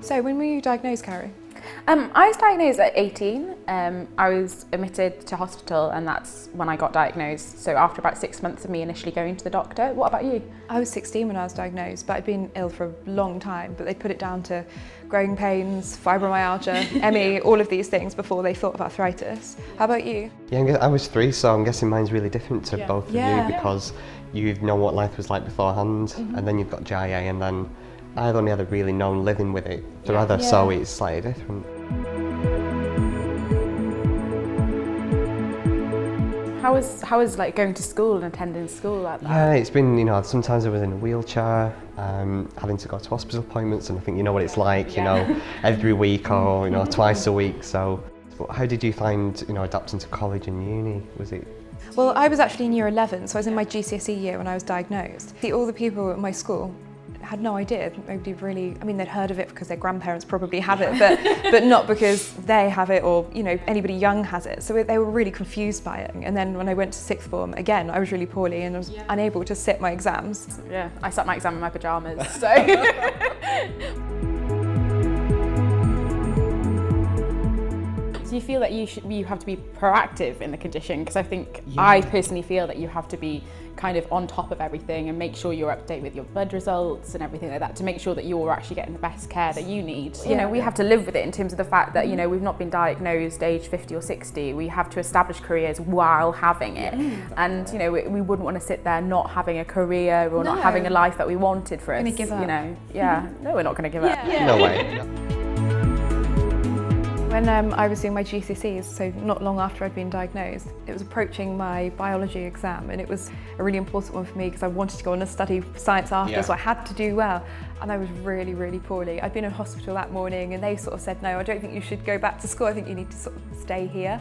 So when were you diagnosed, Carrie? I was diagnosed at 18. I was admitted to hospital and that's when I got diagnosed. So after about 6 months of me initially going to the doctor. What about you? I was 16 when I was diagnosed, but I'd been ill for a long time, but they put it down to growing pains, fibromyalgia, ME, all of these things before they thought of arthritis. How about you? Yeah, I was 3, so I'm guessing mine's really different to both of you because you know what life was like beforehand, and then you've got GIA, and then I've only ever really known living with it forever, so it's slightly different. How was like going to school and attending school like that? Yeah, it's been, sometimes I was in a wheelchair, having to go to hospital appointments, and I think you know what it's like, every week or, twice a week. So, but how did you find, adapting to college and uni? Was it? Well, I was actually in year 11, so I was in my GCSE year when I was diagnosed. See, all the people at my school had no idea. Nobody really, they'd heard of it because their grandparents probably have it, but not because they have it or, anybody young has it. So they were really confused by it. And then when I went to sixth form, again, I was really poorly and I was unable to sit my exams. Yeah, I sat my exam in my pyjamas, so. Do you feel that you have to be proactive in the condition? Because I think I personally feel that you have to be kind of on top of everything and make sure you're up to date with your blood results and everything like that to make sure that you're actually getting the best care that you need. We have to live with it in terms of the fact that we've not been diagnosed age 50 or 60. We have to establish careers while having it, and we wouldn't want to sit there not having a career or not having a life that we wanted for us. Gonna give up. No, we're not going to give up. No way. No. When I was doing my GCSEs, so not long after I'd been diagnosed, it was approaching my biology exam, and it was a really important one for me because I wanted to go on and study science after, so I had to do well. And I was really, really poorly. I'd been in hospital that morning and they sort of said, no, I don't think you should go back to school, I think you need to sort of stay here.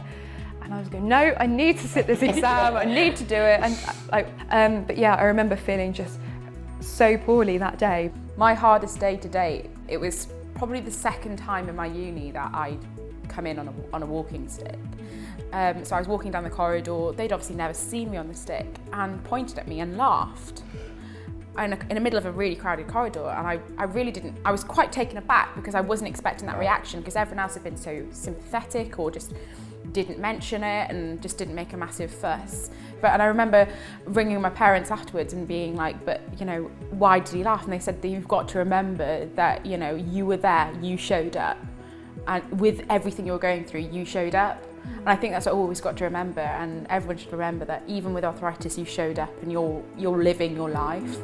And I was going, no, I need to sit this exam, I need to do it. But yeah, I remember feeling just so poorly that day. My hardest day to date, it was probably the second time in my uni that I'd come in on a walking stick. So I was walking down the corridor, they'd obviously never seen me on the stick and pointed at me and laughed. In the middle of a really crowded corridor, and I was quite taken aback because I wasn't expecting that reaction because everyone else had been so sympathetic or just didn't mention it and just didn't make a massive fuss. And I remember ringing my parents afterwards and being like, but why did he laugh? And they said that you've got to remember that you were there, you showed up, and with everything you're going through, you showed up. And I think that's what I've always got to remember, and everyone should remember that even with arthritis, you showed up and you're living your life.